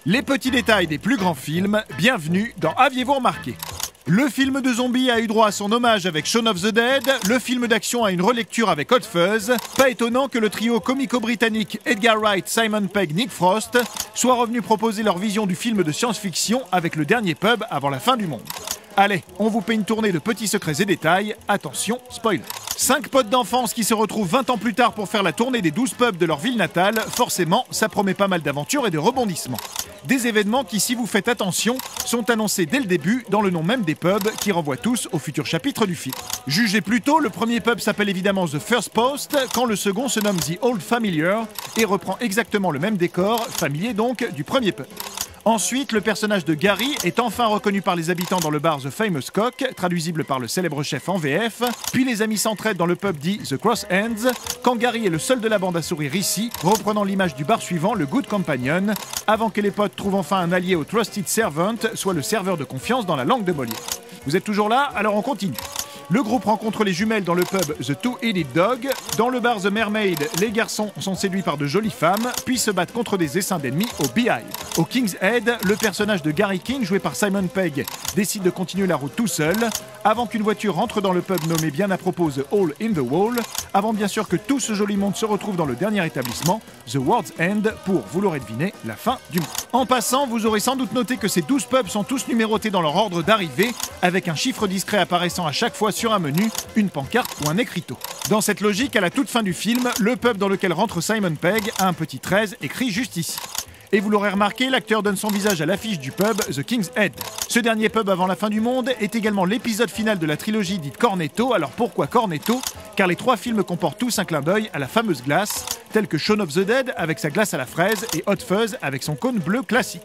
Les petits détails des plus grands films, bienvenue dans Aviez-vous remarqué ? Le film de zombies a eu droit à son hommage avec Shaun of the Dead, le film d'action a une relecture avec Hot Fuzz. Pas étonnant que le trio comico-britannique Edgar Wright, Simon Pegg, Nick Frost soit revenu proposer leur vision du film de science-fiction avec le dernier pub avant la fin du monde. Allez, on vous paie une tournée de petits secrets et détails. Attention, spoiler. 5 potes d'enfance qui se retrouvent 20 ans plus tard pour faire la tournée des 12 pubs de leur ville natale, forcément, ça promet pas mal d'aventures et de rebondissements. Des événements qui, si vous faites attention, sont annoncés dès le début dans le nom même des pubs qui renvoient tous au futur chapitre du film. Jugez plutôt, le premier pub s'appelle évidemment The First Post, quand le second se nomme The Old Familiar et reprend exactement le même décor, familier donc, du premier pub. Ensuite, le personnage de Gary est enfin reconnu par les habitants dans le bar The Famous Cock, traduisible par le célèbre chef en VF, puis les amis s'entraident dans le pub dit The Cross Hands, quand Gary est le seul de la bande à sourire ici, reprenant l'image du bar suivant, le Good Companion, avant que les potes trouvent enfin un allié au Trusted Servant, soit le serveur de confiance dans la langue de Molière. Vous êtes toujours là? Alors on continue. Le groupe rencontre les jumelles dans le pub The Two-Headed Dog. Dans le bar The Mermaid, les garçons sont séduits par de jolies femmes, puis se battent contre des essaims d'ennemis au Beehive. Au King's Head, le personnage de Gary King, joué par Simon Pegg, décide de continuer la route tout seul, avant qu'une voiture rentre dans le pub nommé bien à propos The Hole in the Wall, avant bien sûr que tout ce joli monde se retrouve dans le dernier établissement, The World's End, pour, vous l'aurez deviné, la fin du monde. En passant, vous aurez sans doute noté que ces 12 pubs sont tous numérotés dans leur ordre d'arrivée, avec un chiffre discret apparaissant à chaque fois sur un menu, une pancarte ou un écriteau. Dans cette logique, à la toute fin du film, le pub dans lequel rentre Simon Pegg a un petit 13 écrit juste ici. Et vous l'aurez remarqué, l'acteur donne son visage à l'affiche du pub The King's Head. Ce dernier pub avant la fin du monde est également l'épisode final de la trilogie dite Cornetto. Alors pourquoi Cornetto ? Car les 3 films comportent tous un clin d'œil à la fameuse glace, telle que Shaun of the Dead avec sa glace à la fraise et Hot Fuzz avec son cône bleu classique.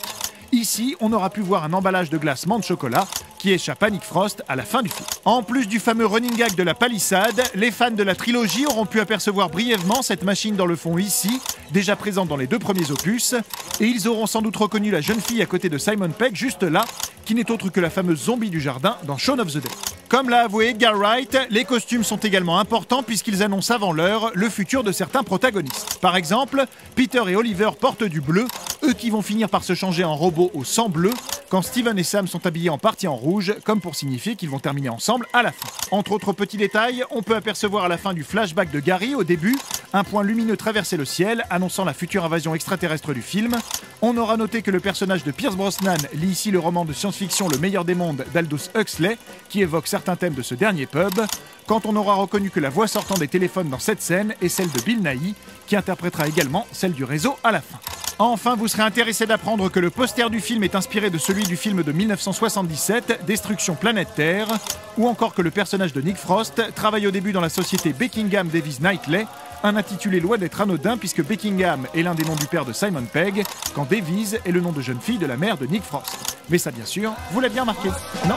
Ici, on aura pu voir un emballage de glace menthe chocolat qui échappe à Nick Frost à la fin du film. En plus du fameux running gag de la palissade, les fans de la trilogie auront pu apercevoir brièvement cette machine dans le fond ici, déjà présente dans les 2 premiers opus, et ils auront sans doute reconnu la jeune fille à côté de Simon Pegg juste là, qui n'est autre que la fameuse zombie du jardin dans Shaun of the Dead. Comme l'a avoué Edgar Wright, les costumes sont également importants puisqu'ils annoncent avant l'heure le futur de certains protagonistes. Par exemple, Peter et Oliver portent du bleu, eux qui vont finir par se changer en robots au sang bleu, quand Steven et Sam sont habillés en partie en rouge, comme pour signifier qu'ils vont terminer ensemble à la fin. Entre autres petits détails, on peut apercevoir à la fin du flashback de Gary, au début, un point lumineux traverser le ciel, annonçant la future invasion extraterrestre du film. On aura noté que le personnage de Pierce Brosnan lit ici le roman de science-fiction Le meilleur des mondes d'Aldous Huxley, qui évoque certains thèmes de ce dernier pub, quand on aura reconnu que la voix sortant des téléphones dans cette scène est celle de Bill Nighy, qui interprétera également celle du réseau à la fin. Enfin, vous serez intéressé d'apprendre que le poster du film est inspiré de celui du film de 1977, Destruction Planète Terre, ou encore que le personnage de Nick Frost travaille au début dans la société Beckingham Davies Knightley, un intitulé loin d'être anodin puisque Beckingham est l'un des noms du père de Simon Pegg, quand Davies est le nom de jeune fille de la mère de Nick Frost. Mais ça, bien sûr, vous l'avez bien remarqué, non ?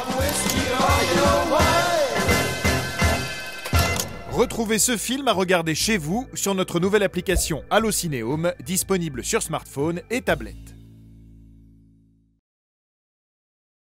Retrouvez ce film à regarder chez vous sur notre nouvelle application Allocinéum, disponible sur smartphone et tablette.